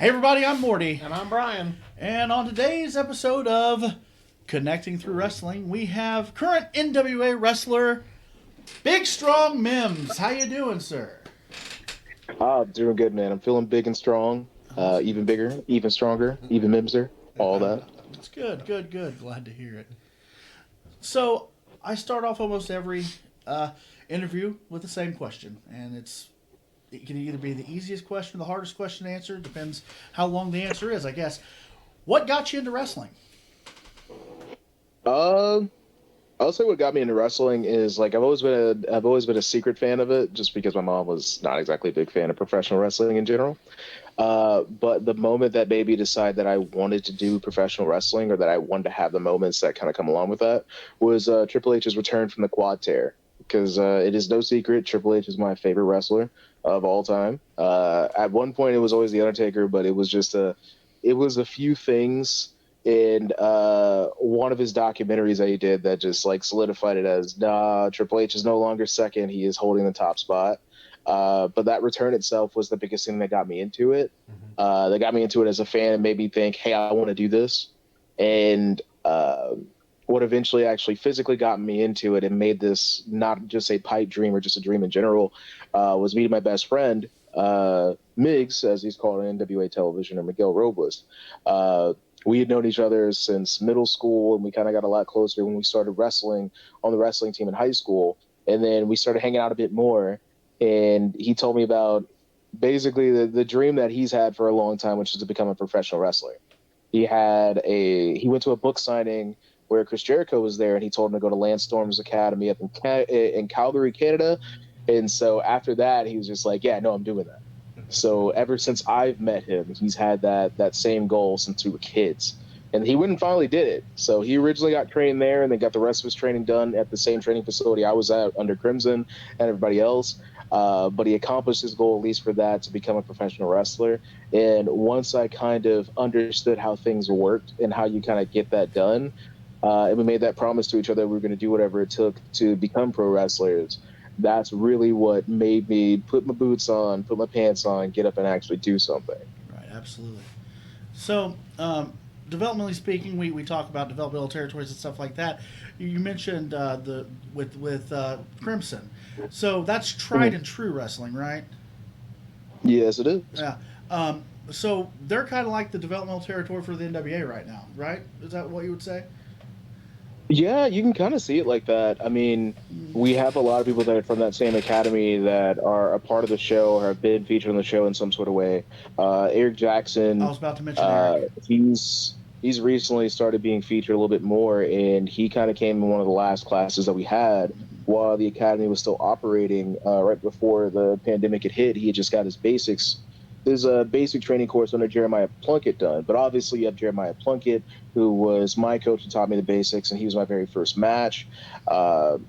Hey everybody, I'm Morty. And I'm Brian. And on today's episode of Connecting Through Wrestling, we have current NWA wrestler Big Strong Mims. How you doing, sir? Doing good, man. I'm feeling big and strong, even bigger, even stronger, even Mimser, all that. It's good. Glad to hear it. So, I start off almost every interview with the same question, and it can either be the easiest question or the hardest question to answer. Depends how long the answer is, I guess. What got you into wrestling? I'll say what got me into wrestling is like I've always been a secret fan of it, just because my mom was not exactly a big fan of professional wrestling in general. But the moment that made me decide that I wanted to do professional wrestling, or that I wanted to have the moments that kind of come along with that, was Triple H's return from the quad tear. Because it is no secret, Triple H is my favorite wrestler of all time. At one point, it was always The Undertaker, but it was a few things in one of his documentaries that he did that just like solidified it as, nah, Triple H is no longer second. He is holding the top spot. But that return itself was the biggest thing that got me into it. That got me into it as a fan and made me think, hey, I want to do this. And what eventually actually physically got me into it and made this not just a pipe dream or just a dream in general was meeting my best friend, Miggs, as he's called on NWA television, or Miguel Robles. We had known each other since middle school, and we kind of got a lot closer when we started wrestling on the wrestling team in high school. And then we started hanging out a bit more, and he told me about basically the dream that he's had for a long time, which is to become a professional wrestler. He went to a book signing where Chris Jericho was there, and he told him to go to Lance Storm's Academy up in Calgary, Canada. And so after that, he was just like, yeah, no, I'm doing that. So ever since I've met him, he's had that same goal since we were kids. And he went and finally did it. So he originally got trained there and then got the rest of his training done at the same training facility I was at under Crimson and everybody else. But he accomplished his goal, at least for that, to become a professional wrestler. And once I kind of understood how things worked and how you kind of get that done, and we made that promise to each other we were going to do whatever it took to become pro wrestlers, that's really what made me put my boots on, put my pants on, get up and actually do something. Right, absolutely. So, developmentally speaking, we talk about developmental territories and stuff like that. You mentioned with Crimson, so that's tried and true wrestling, right? Yes, it is. Yeah. So they're kind of like the developmental territory for the NWA right now, right? Is that what you would say? Yeah, you can kind of see it like that. I mean, we have a lot of people that are from that same academy that are a part of the show or have been featured on the show in some sort of way. Eric Jackson, I was about to mention Eric. He's recently started being featured a little bit more, and he kind of came in one of the last classes that we had while the academy was still operating. Right before the pandemic had hit, he had just got his basic training course under Jeremiah Plunkett done. But obviously you have Jeremiah Plunkett, who was my coach and taught me the basics, and he was my very first match.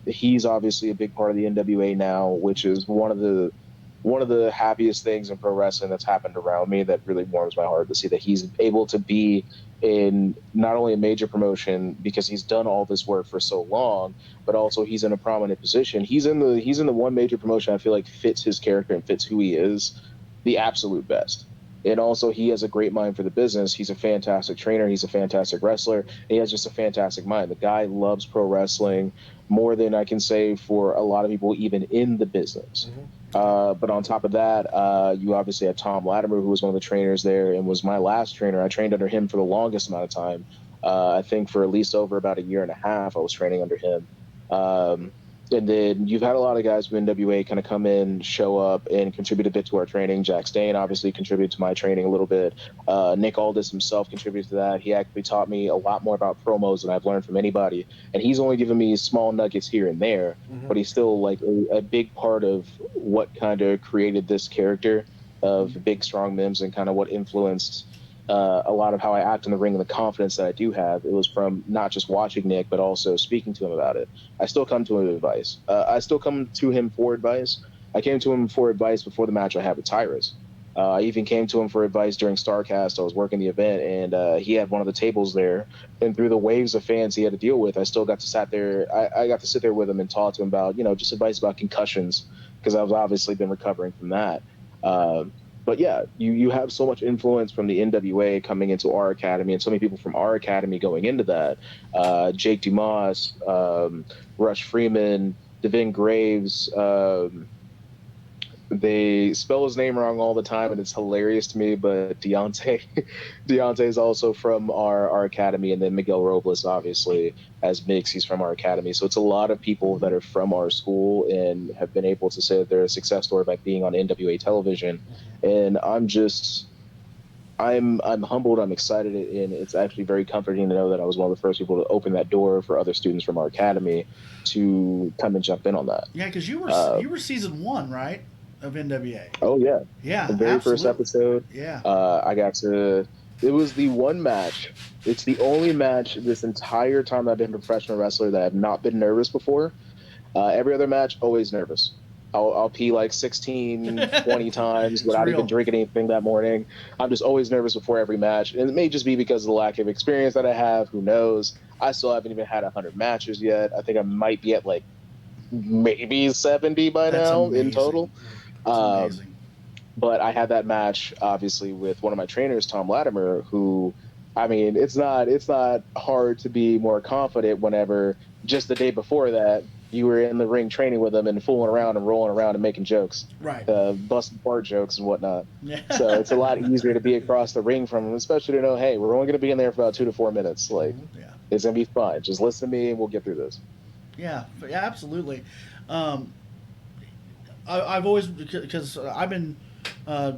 He's obviously a big part of the NWA now, which is one of the happiest things in pro wrestling that's happened around me. That really warms my heart to see that he's able to be in not only a major promotion because he's done all this work for so long, but also he's in a prominent position. He's in the one major promotion I feel like fits his character and fits who he is the absolute best. And also he has a great mind for the business. He's a fantastic trainer. He's a fantastic wrestler. And he has just a fantastic mind. The guy loves pro wrestling more than I can say for a lot of people even in the business. But on top of that, you obviously have Tom Latimer, who was one of the trainers there and was my last trainer. I trained under him for the longest amount of time. I think for at least over about a year and a half, I was training under him. And then you've had a lot of guys from NWA kind of come in, show up, and contribute a bit to our training. Jack Stain obviously contributed to my training a little bit. Nick Aldis himself contributed to that. He actually taught me a lot more about promos than I've learned from anybody. And he's only given me small nuggets here and there, but he's still like a big part of what kind of created this character of Big Strong Mims and kind of what influenced a lot of how I act in the ring and the confidence that I do have. It was from not just watching Nick, but also speaking to him about it. I still come to him with advice. I still come to him for advice. I came to him for advice before the match I had with Tyrus. I even came to him for advice during StarCast. I was working the event, and he had one of the tables there. And through the waves of fans he had to deal with, I still got to sit there. I got to sit there with him and talk to him about, just advice about concussions, because I've obviously been recovering from that. but yeah, you have so much influence from the NWA coming into our academy, and so many people from our academy going into that. Jake Dumas, Rush Freeman, Devin Graves. They spell his name wrong all the time, and it's hilarious to me. But Deontay, Deontay is also from our academy, and then Miguel Robles, obviously, as Mix, he's from our academy. So it's a lot of people that are from our school and have been able to say that they're a success story by being on NWA television. And I'm humbled. I'm excited, and it's actually very comforting to know that I was one of the first people to open that door for other students from our academy to come and jump in on that. Yeah, because you were season 1, right, of NWA? Oh yeah, the Yeah, very first absolutely. episode. Yeah. I got to. It was the one match. It's the only match this entire time I've been a professional wrestler that I've not been nervous before. Every other match, always nervous. I'll pee like 16, 20 times It's without even real. drinking anything that morning. I'm just always nervous before every match. And it may just be because of the lack of experience that I have. Who knows? I still haven't even had 100 matches yet. I think I might be at like maybe 70 by That's now in amazing. total. It's Um, amazing. but I had that match obviously with one of my trainers, Tom Latimer, who, I mean, it's not hard to be more confident whenever just the day before that you were in the ring training with him and fooling around and rolling around and making jokes, Right. busting part jokes and whatnot. Yeah. So it's a lot easier to be across the ring from him, especially to know, hey, we're only going to be in there for about 2 to 4 minutes. Like, Yeah. it's gonna be fine. Just listen to me and we'll get through this. Yeah. Yeah. Absolutely. Um, I've always, because I've been uh,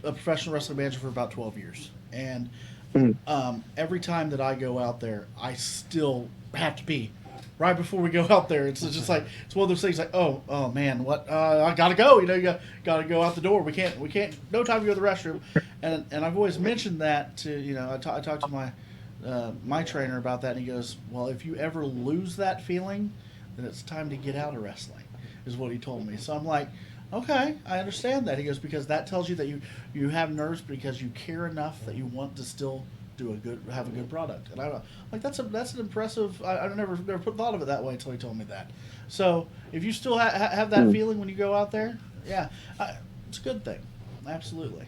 a professional wrestling manager for about 12 years, and Mhm. every time that I go out there, I still have to pee. Right before we go out there, it's just like it's one of those things like, oh man, what, I gotta go. You know, you gotta go out the door. We can't, no time to go to the restroom. And I've always mentioned that to, I talked to my trainer about that, and he goes, well, if you ever lose that feeling, then it's time to get out of wrestling, is what he told me. So I'm like, okay, I understand that. He goes, because that tells you that you have nerves because you care enough that you want to still have a good product. And I don't like that's an impressive. I never put thought of it that way until he told me that. So if you still have that Mhm. feeling when you go out there, yeah, it's a good thing. Absolutely.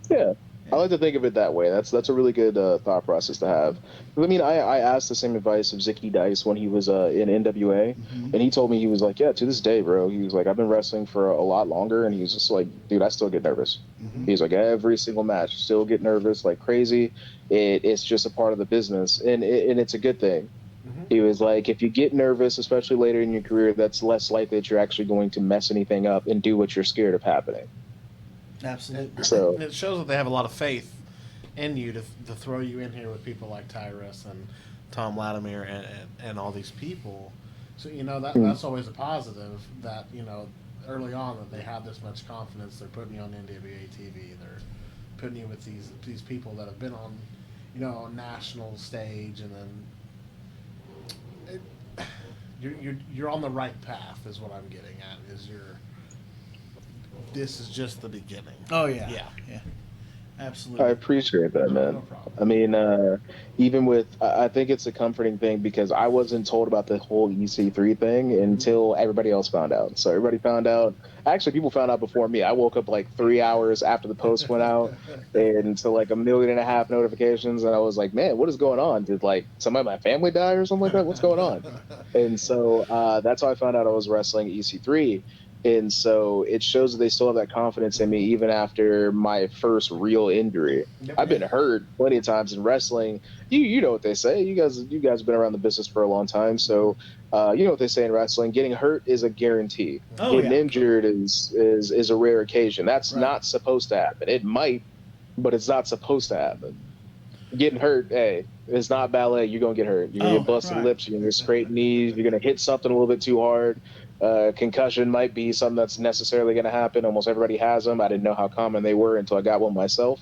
Yeah, I Yeah. like to think of it that way. That's a really good thought process to have. I mean, I asked the same advice of Zicky Dice when he was in NWA, Hmm. and he told me he was like, yeah, to this day, bro. He was like, I've been wrestling for a lot longer, and he was just like, dude, I still get nervous. Hmm. He's like, every single match, still get nervous like crazy. It's just a part of the business, and it's a good thing. He was like, if you get nervous, especially later in your career, that's less likely that you're actually going to mess anything up and do what you're scared of happening. It, Absolutely. So, it shows that they have a lot of faith in you to throw you in here with people like Tyrus and Tom Latimer and all these people. So mm, that's always a positive that early on that they have this much confidence. They're putting you on NWA TV. They're putting you with these people that have been on national stage, and then you're on the right path. Is what I'm getting at. This is just the beginning. Oh yeah. Yeah. Yeah. I Absolutely. appreciate that, No, no man. problem. I mean, even with, I think it's a comforting thing because I wasn't told about the whole EC3 thing until everybody else found out. So everybody found out. Actually, people found out before me. I woke up like 3 hours after the post went out, and to like 1.5 million notifications, and I was like, man, what is going on? Did like somebody in my family die or something like that? What's going on? And so that's how I found out I was wrestling EC3. And so it shows that they still have that confidence in me even after my first real injury. Yep. I've been hurt plenty of times in wrestling. You know what they say. You guys have been around the business for a long time, so you know what they say in wrestling. Getting hurt is a guarantee. Oh Getting yeah. injured is a rare occasion. That's Right. not supposed to happen. It might, but it's not supposed to happen. Getting hurt, hey, it's not ballet. You're gonna get hurt. You're gonna get Oh busted right. lips. You're gonna get scraped knees. You're gonna hit something a little bit too hard. Concussion might be something that's necessarily gonna happen. Almost everybody has them. I didn't know how common they were until I got one myself,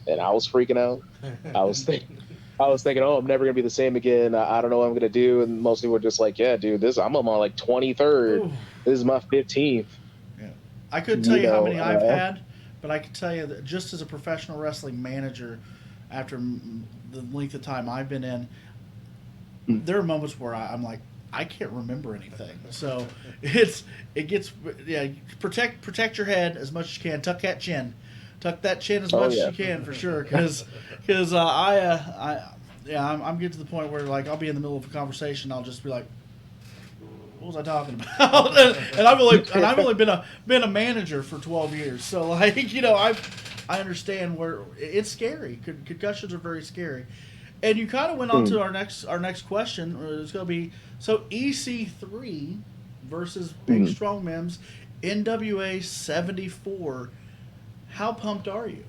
and I was freaking out. I was thinking. I was thinking, oh, I'm never gonna be the same again. I don't know what I'm gonna do. And most people were just like, yeah, dude, this I'm on my like 23rd. Ooh. This is my 15th. Yeah. I couldn't tell You you how know, many I've had, but I can tell you that just as a professional wrestling manager, after the length of time I've been in, there are moments where I'm like, I can't remember anything. So it gets, yeah, protect your head as much as you can, tuck that chin, tuck that chin as Oh much as yeah. you can for sure, because yeah, I'm getting to the point where like I'll be in the middle of a conversation, I'll just be like, what was I talking about? And I've only been a manager for 12 years, so like I understand where it's scary. Concussions are very scary, and you kind of went on to our next question. It's going to be so EC3 versus Big Mhm. Strong Mims, NWA 74. How pumped are you?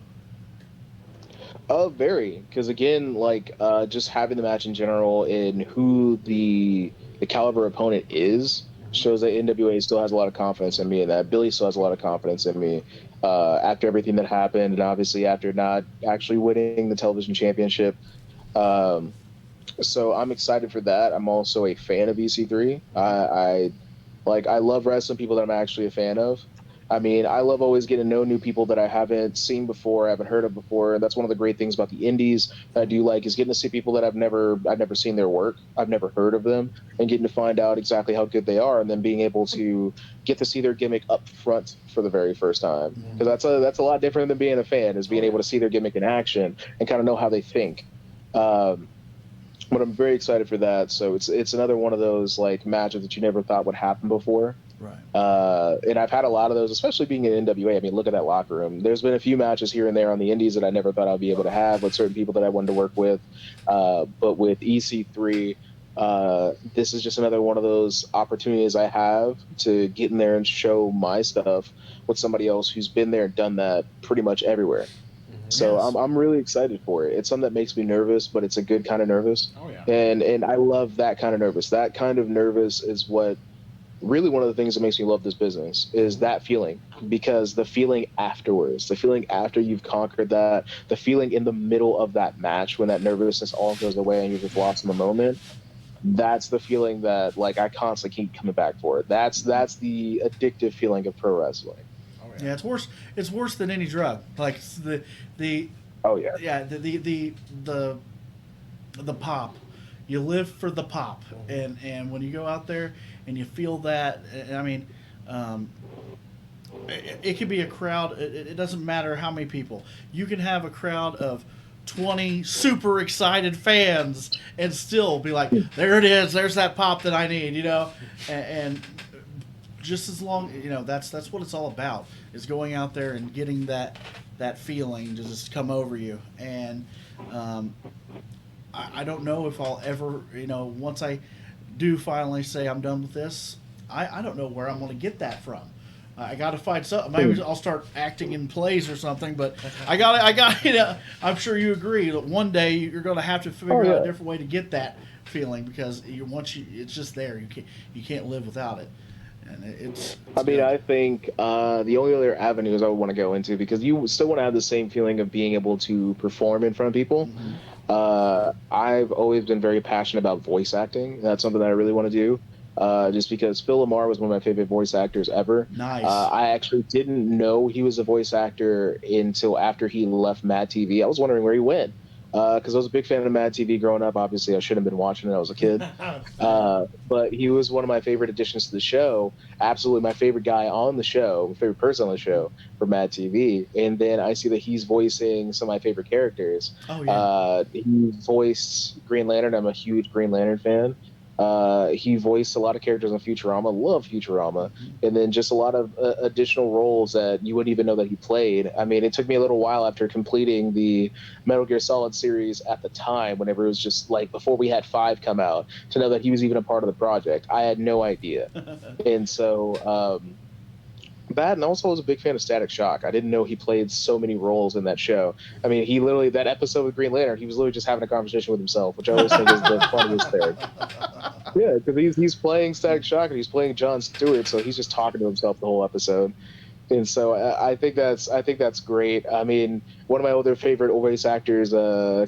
Very, because again, like just having the match in general and who the caliber opponent is shows that NWA still has a lot of confidence in me, and that Billy still has a lot of confidence in me. After everything that happened, and obviously after not actually winning the television championship, um, so I'm excited for that. I'm also a fan of EC3. I love wrestling people that I'm actually a fan of. I mean, I love always getting to know new people that I haven't seen before, I haven't heard of before. And that's one of the great things about the indies that I do like is getting to see people that I've never seen their work, I've never heard of them, and getting to find out exactly how good they are, and then being able to get to see their gimmick up front for the very first time. Because that's a lot different than being a fan, is Oh being yeah. able to see their gimmick in action and kind of know how they think. Um, but I'm very excited for that. So it's another one of those like matches that you never thought would happen before. Right. And I've had a lot of those, especially being in NWA. I mean, look at that locker room. There's been a few matches here and there on the indies that I never thought I'd be able to have with certain people that I wanted to work with. But with EC3, this is just another one of those opportunities I have to get in there and show my stuff with somebody else who's been there and done that pretty much everywhere. So I'm Yes. I'm really excited for it. It's something that makes me nervous, but it's a good kind of nervous. Oh yeah. And I love that kind of nervous. That kind of nervous is what really one of the things that makes me love this business is that feeling, because the feeling afterwards, the feeling after you've conquered that, the feeling in the middle of that match when that nervousness all goes away and you're just lost in the moment, that's the feeling that like I constantly keep coming back for. That's the addictive feeling of pro wrestling. Oh Yeah, yeah. it's worse. It's worse than any drug. Like it's the Oh yeah. yeah the the pop. You live for the pop, and when you go out there and you feel that, I mean, um, it could be a crowd. It doesn't matter how many people. You can have a crowd of 20 super excited fans and still be like, there it is. There's that pop that I need. And just as long that's what it's all about, is going out there and getting that feeling to just come over you. And um, I don't know if I'll ever, once I do finally say I'm done with this, I don't know where I'm going to get that from. I got to find something. Maybe I'll start acting in plays or something. But I got. I'm sure you agree that one day you're going to have to figure Oh out a yeah. different way to get that feeling, because it's just there. You can't live without it, and it's I mean, good. I think the only other avenues I would want to go into, because you still want to have the same feeling of being able to perform in front of people. Hmm. I've always been very passionate about voice acting. That's something that I really want to do. Just because Phil Lamar was one of my favorite voice actors ever. Nice. I actually didn't know he was a voice actor until after he left Mad TV. I was wondering where he went, because I was a big fan of Mad TV growing up. Obviously, I shouldn't have been watching it. I was a kid. Same. But he was one of my favorite additions to the show. Absolutely my favorite guy on the show, my favorite person on the show for Mad TV. And then I see that he's voicing some of my favorite characters. Oh yeah. He voiced Green Lantern. I'm a huge Green Lantern fan. He voiced a lot of characters on Futurama. Love Futurama. And then just a lot of additional roles that you wouldn't even know that he played. I mean, it took me a little while after completing the Metal Gear Solid series at the time, whenever it was just like before we had 5 come out, to know that he was even a part of the project. I had no idea. And so that, and also I was a big fan of Static Shock. I didn't know he played so many roles in that show. I mean, he literally, that episode with Green Lantern, he was literally just having a conversation with himself, which I always think is the funniest thing. Yeah, because he's playing Static Shock and he's playing John Stewart, so he's just talking to himself the whole episode. And so I think that's great. I mean, one of my other favorite voice actors,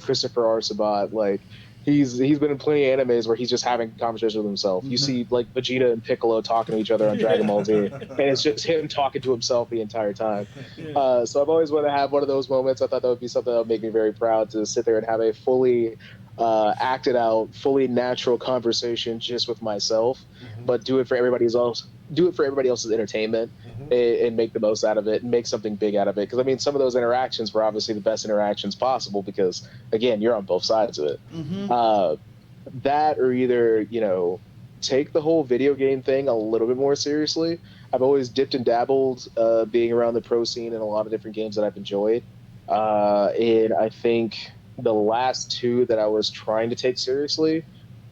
Christopher R. Sabat, like he's been in plenty of animes where he's just having conversations with himself. You see like Vegeta and Piccolo talking to each other on Dragon Ball Z, and it's just him talking to himself the entire time. Yeah. So I've always wanted to have one of those moments. I thought that would be something that would make me very proud, to sit there and have a fully acted out, fully natural conversation just with myself. but do it for everybody's else. Do it for everybody else's entertainment, and make the most out of it, and make something big out of it. Because I mean, some of those interactions were obviously the best interactions possible. Because again, you're on both sides of it. Uh, that or either take the whole video game thing a little bit more seriously. I've always dipped and dabbled, being around the pro scene in a lot of different games that I've enjoyed, and I think the last two that I was trying to take seriously,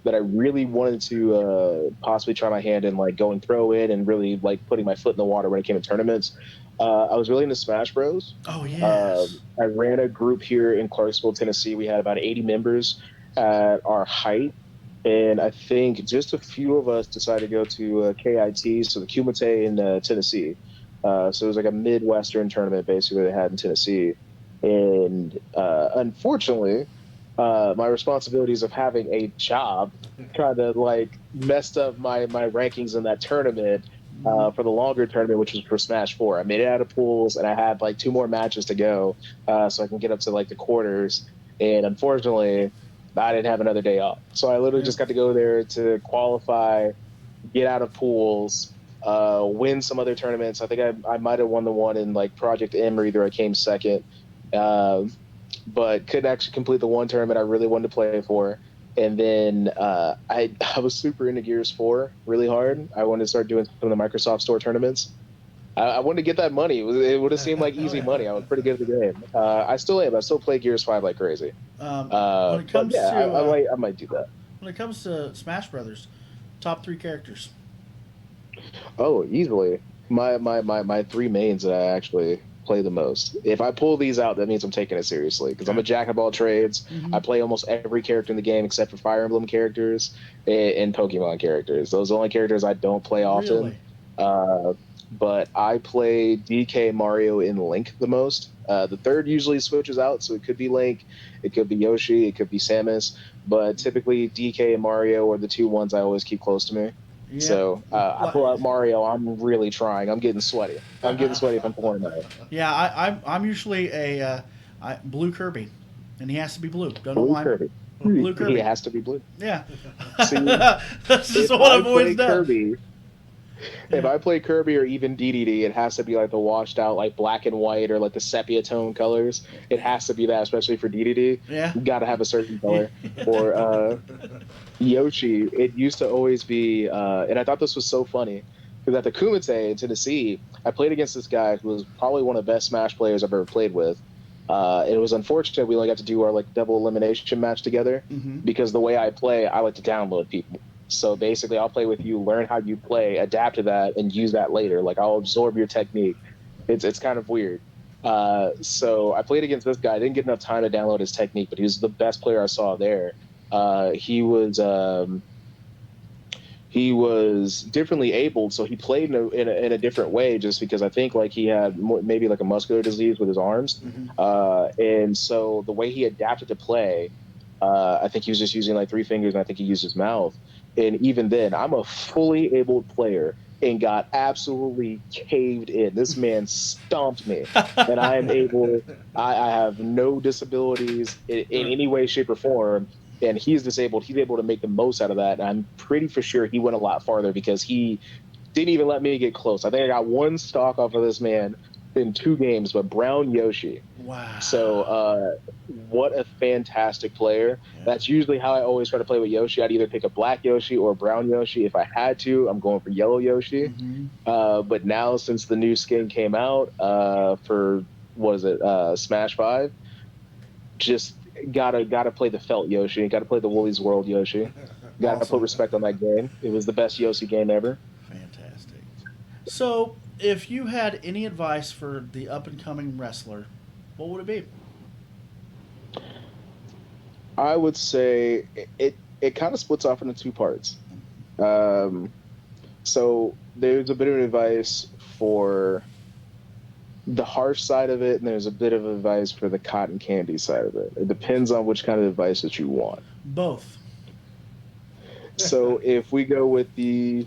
that I really wanted to possibly try my hand in, like going pro in and really like putting my foot in the water when it came to tournaments. I was really into Smash Bros. Oh yes. I ran a group here in Clarksville, Tennessee. We had about 80 members at our height, and I think just a few of us decided to go to KIT, so the Kumite in Tennessee. So it was like a Midwestern tournament, basically, they had in Tennessee. And unfortunately, my responsibilities of having a job kind of like messed up my rankings in that tournament for the longer tournament, which was for Smash 4. I made it out of pools, and I had like 2 more matches to go, so I can get up to like the quarters. And unfortunately, I didn't have another day off. So I literally just got to go there to qualify, get out of pools, win some other tournaments. I think I might have won the one in like Project M, or either I came second. But couldn't actually complete the one tournament I really wanted to play for. And then I was super into Gears 4 really hard. I wanted to start doing some of the Microsoft Store tournaments. I wanted to get that money. It would have seemed like easy money. I was pretty good at the game. I still am. I still play Gears 5 like crazy. When it comes yeah, to I might do that. when it comes to Smash Brothers, top 3 characters. Oh, easily. My 3 mains that I actually play the most. If I pull these out, that means I'm taking it seriously, because I'm a jack of all trades. I play almost every character in the game except for Fire Emblem characters and Pokemon characters. Those are the only characters I don't play often. Really? But I play DK, Mario, and Link the most. The third usually switches out, so it could be Link, it could be Yoshi, it could be Samus, but typically DK and Mario are the 2 ones I always keep close to me. Yeah. So I pull out Mario. I'm really trying. I'm getting sweaty. I'm getting sweaty if I'm pulling that. Yeah, I'm usually a blue Kirby, and he has to be blue. Don't know Blue why. Kirby. Blue Kirby. He has to be blue. Yeah. See, That's just if what I I've always play done. Kirby, if I play Kirby or even DDD, it has to be like the washed out, like black and white, or like the sepia tone colors. It has to be that, especially for DDD. Yeah. You got to have a certain color. Or Yoshi, it used to always be, and I thought this was so funny, because at the Kumite in Tennessee, I played against this guy who was probably one of the best Smash players I've ever played with. It was unfortunate we only got to do our like double elimination match together, because the way I play, I like to download people. So basically, I'll play with you, learn how you play, adapt to that, and use that later. Like, I'll absorb your technique. It's kind of weird. So I played against this guy. I didn't get enough time to download his technique, but he was the best player I saw there. He was differently abled, so he played in a different way, just because I think like he had maybe like a muscular disease with his arms. And so the way he adapted to play, I think he was just using like 3 fingers, and I think he used his mouth. And even then, I'm a fully abled player and got absolutely caved in. This man stomped me, and I am able. I have no disabilities in any way, shape, or form, and he's disabled. He's able to make the most out of that. And I'm pretty for sure he went a lot farther, because he didn't even let me get close. I think I got 1 stock off of this man in 2 games, but Brown Yoshi. Wow. So what a fantastic player. That's usually how I always try to play with Yoshi. I'd either pick a black Yoshi or a brown Yoshi. If I had to, I'm going for yellow Yoshi. But now, since the new skin came out for, what is it, Smash 5, just gotta play the felt Yoshi. Gotta play the Woolly's World Yoshi. Gotta put respect on that game. It was the best Yoshi game ever. Fantastic. So, if you had any advice for the up-and-coming wrestler, what would it be? I would say it kind of splits off into 2 parts. So there's a bit of advice for the harsh side of it, and there's a bit of advice for the cotton candy side of it. It depends on which kind of advice that you want. Both. So if we go with the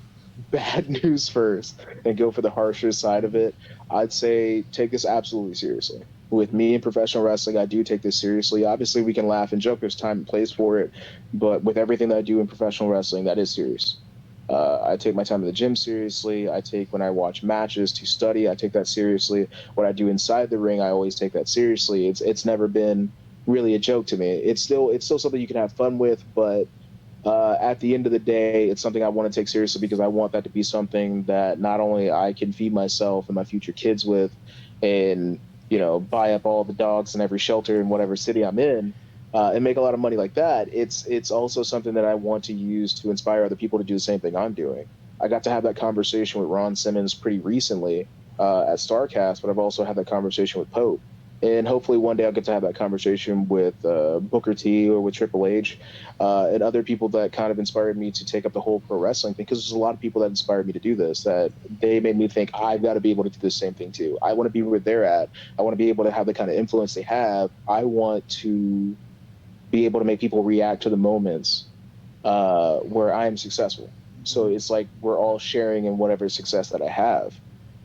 bad news first and go for the harsher side of it, I'd say take this absolutely seriously. With me in professional wrestling, I do take this seriously. Obviously, we can laugh and joke. There's time and place for it. But with everything that I do in professional wrestling, that is serious. I take my time at the gym seriously. I take when I watch matches to study. I take that seriously. What I do inside the ring, I always take that seriously. It's never been really a joke to me. It's still something you can have fun with, but at the end of the day, it's something I want to take seriously because I want that to be something that not only I can feed myself and my future kids with, and buy up all the dogs in every shelter in whatever city I'm in, and make a lot of money like that. It's also something that I want to use to inspire other people to do the same thing I'm doing. I got to have that conversation with Ron Simmons pretty recently at Starcast, but I've also had that conversation with Pope. And hopefully one day I'll get to have that conversation with Booker T or with Triple H and other people that kind of inspired me to take up the whole pro wrestling thing. Because there's a lot of people that inspired me to do this. That they made me think I've got to be able to do the same thing too. I want to be where they're at. I want to be able to have the kind of influence they have. I want to be able to make people react to the moments where I am successful. So it's like we're all sharing in whatever success that I have.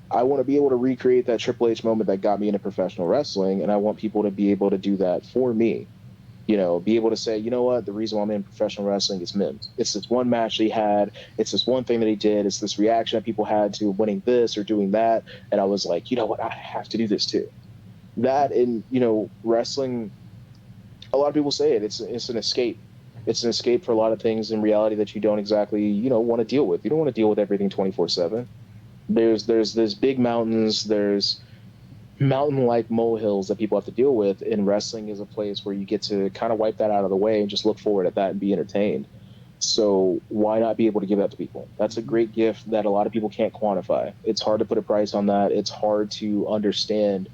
I want to be able to recreate that Triple H moment that got me into professional wrestling, and I want people to be able to do that for me. Be able to say, you know what, the reason why I'm in professional wrestling is Mims. It's this one match that he had. It's this one thing that he did. It's this reaction that people had to winning this or doing that. And I was like, you know what, I have to do this too. That and wrestling. A lot of people say it's an escape. It's an escape for a lot of things in reality that you don't exactly want to deal with. You don't want to deal with everything 24/7. There's big mountains. There's mountain-like molehills that people have to deal with, and wrestling is a place where you get to kind of wipe that out of the way and just look forward at that and be entertained. So why not be able to give that to people? That's a great gift that a lot of people can't quantify. It's hard to put a price on that. It's hard to understand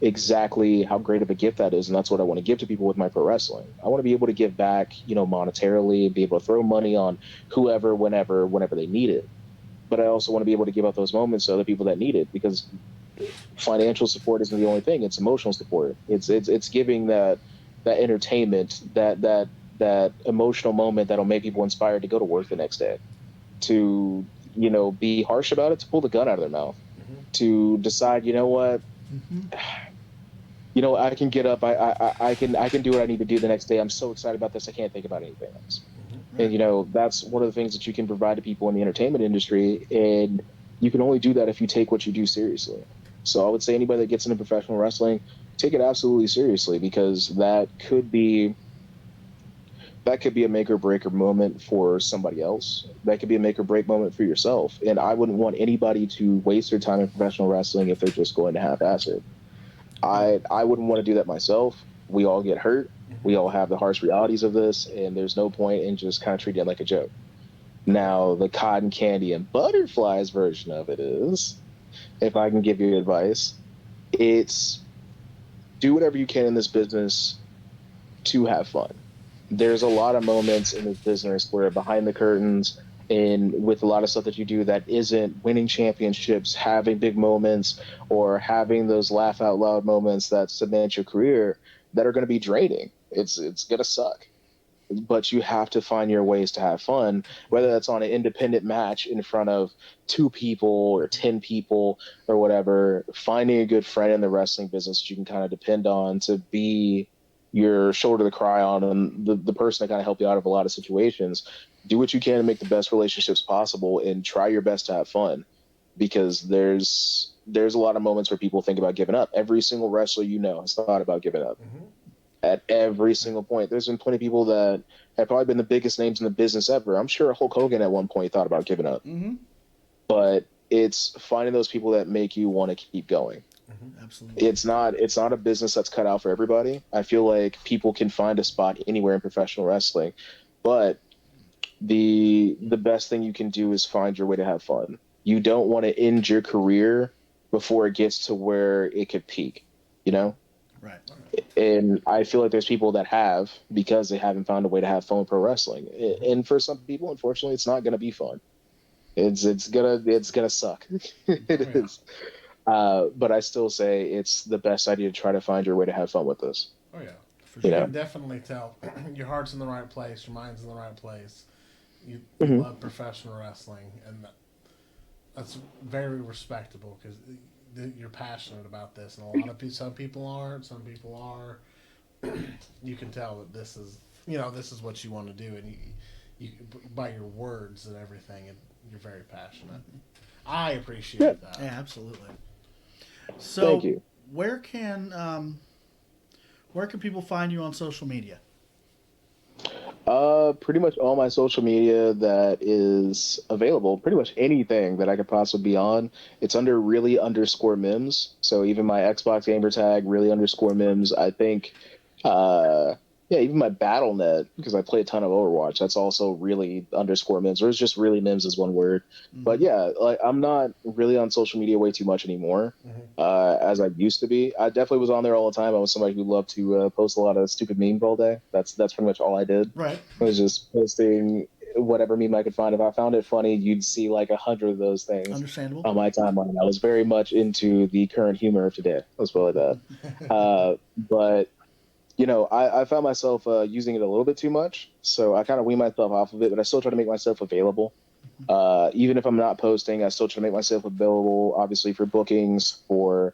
exactly how great of a gift that is, and that's what I want to give to people with my pro wrestling. I want to be able to give back, monetarily, be able to throw money on whoever, whenever they need it. But I also want to be able to give out those moments to other people that need it, because financial support isn't the only thing. It's emotional support. It's giving that entertainment, that emotional moment that'll make people inspired to go to work the next day, to be harsh about it, to pull the gun out of their mouth, to decide, you know what, I can get up, I can do what I need to do the next day. I'm so excited about this, I can't think about anything else. And that's one of the things that you can provide to people in the entertainment industry, and you can only do that if you take what you do seriously. So I would say anybody that gets into professional wrestling, take it absolutely seriously, because that could be a make or break moment for somebody else. That could be a make or break moment for yourself. And I wouldn't want anybody to waste their time in professional wrestling if they're just going to half-ass it. I wouldn't want to do that myself. We all get hurt. We all have the harsh realities of this, and there's no point in just kind of treating it like a joke. Now, the cotton candy and butterflies version of it is, if I can give you advice, it's do whatever you can in this business to have fun. There's a lot of moments in this business where behind the curtains and with a lot of stuff that you do that isn't winning championships, having big moments, or having those laugh out loud moments that cement your career, that are going to be draining. It's going to suck, but you have to find your ways to have fun, whether that's on an independent match in front of 2 people or 10 people or whatever. Finding a good friend in the wrestling business that you can kind of depend on to be your shoulder to cry on, and the person that kind of help you out of a lot of situations. Do what you can to make the best relationships possible, and try your best to have fun, because there's a lot of moments where people think about giving up. Every single wrestler has thought about giving up at every single point. There's been plenty of people that have probably been the biggest names in the business ever. I'm sure Hulk Hogan at one point thought about giving up. But it's finding those people that make you want to keep going. Absolutely. It's not a business that's cut out for everybody. I feel like people can find a spot anywhere in professional wrestling, but the best thing you can do is find your way to have fun. You don't want to end your career before it gets to where it could peak, you know? Right. And I feel like there's people that have, because they haven't found a way to have fun with pro wrestling. And for some people, unfortunately, it's not going to be fun. It's gonna suck. It is. But I still say it's the best idea to try to find your way to have fun with this. Oh yeah, For you sure. can definitely tell your heart's in the right place, your mind's in the right place. You Hmm. love professional wrestling, and that's very respectable because you're passionate about this. And a lot of people, some people aren't, some people are. You can tell that this is what you want to do, and by your words and everything, and you're very passionate. I appreciate that. Yeah, absolutely. Thank So, you. where can people find you on social media? Pretty much all my social media that is available, pretty much anything that I could possibly be on, it's under really underscore Mims. So even my Xbox gamer tag, really underscore Mims. I think, uh, yeah, even my BattleNet, because I play a ton of Overwatch, that's also really underscore Mims, or it's just really Mims is one word. But Mm-hmm. yeah, like I'm not really on social media way too much anymore, as I used to be. I definitely was on there all the time. I was somebody who loved to post a lot of stupid memes all day. That's pretty much all I did. Right. I was just posting whatever meme I could find. If I found it funny, you'd see like 100 of those things Understandable. on my timeline. I was very much into the current humor of today. Let's put it like that. But I found myself using it a little bit too much, so I kind of wean myself off of it. But I still try to make myself available. Even if I'm not posting, I still try to make myself available, obviously for bookings, for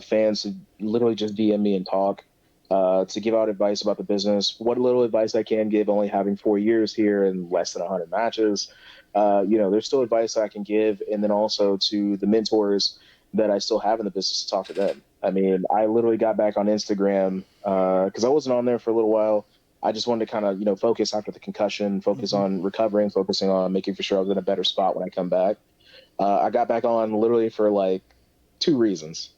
fans to literally just DM me and talk, to give out advice about the business. What little advice I can give, only having 4 years here and less than 100 matches. There's still advice I can give, and then also to the mentors that I still have in the business to talk to them. I mean, I literally got back on Instagram because I wasn't on there for a little while. I just wanted to kind of, focus after the concussion, focus Mm-hmm. on recovering, focusing on making for sure I was in a better spot when I come back. I got back on literally for like two reasons.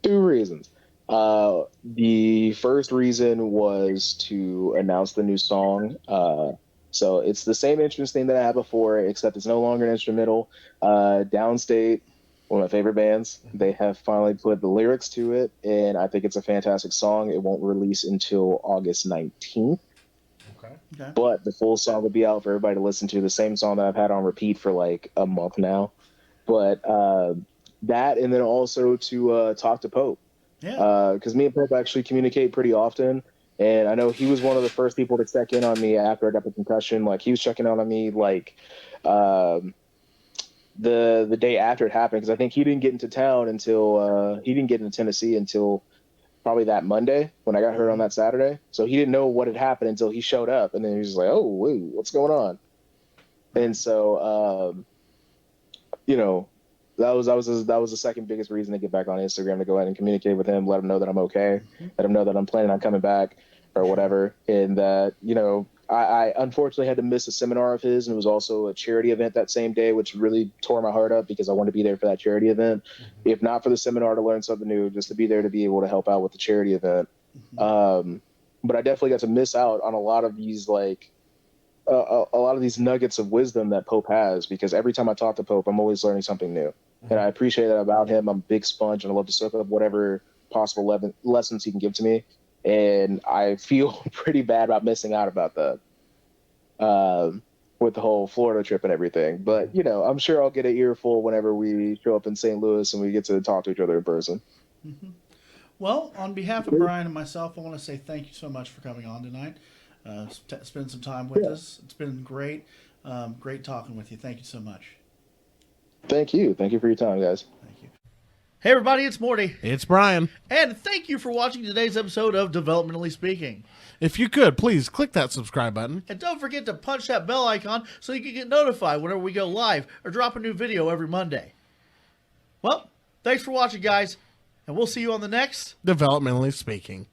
Two reasons. The first reason was to announce the new song. So it's the same entrance theme that I had before, except it's no longer an instrumental. Downstate, one of my favorite bands, they have finally put the lyrics to it, and I think it's a fantastic song. It won't release until August 19th, Okay. Okay. but the full song will be out for everybody to listen to. The same song that I've had on repeat for like a month now. But that, and then also to talk to Pope, Yeah. because me and Pope actually communicate pretty often. And I know he was one of the first people to check in on me after I got the concussion. Like he was checking on me like um, the day after it happened, because I think he didn't get into town until he didn't get into Tennessee until probably that Monday when I got hurt on that Saturday. So he didn't know what had happened until he showed up, and then he was just like, "Oh, wait, what's going on?" Right. And so you know, that was the second biggest reason to get back on Instagram, to go ahead and communicate with him, let him know that I'm okay, Mm-hmm. let him know that I'm planning on coming back For or sure. whatever, and that I unfortunately had to miss a seminar of his, and it was also a charity event that same day, which really tore my heart up because I wanted to be there for that charity event, if not for the seminar to learn something new, just to be there to be able to help out with the charity event. Mm-hmm. But I definitely got to miss out on a lot of these a lot of these nuggets of wisdom that Pope has, because every time I talk to Pope, I'm always learning something new. And I appreciate that about him. I'm a big sponge, and I love to soak up whatever possible lessons he can give to me. And I feel pretty bad about missing out about that, with the whole Florida trip and everything. But, I'm sure I'll get an earful whenever we show up in St. Louis and we get to talk to each other in person. Mm-hmm. Well, on behalf of Brian and myself, I want to say thank you so much for coming on tonight. Spend some time with Yeah. us. It's been great. Great talking with you. Thank you so much. Thank you. Thank you for your time, guys. Thank you. Hey, everybody, it's Morty. It's Brian. And thank you for watching today's episode of Developmentally Speaking. If you could, please click that subscribe button. And don't forget to punch that bell icon so you can get notified whenever we go live or drop a new video every Monday. Well, thanks for watching, guys. And we'll see you on the next Developmentally Speaking.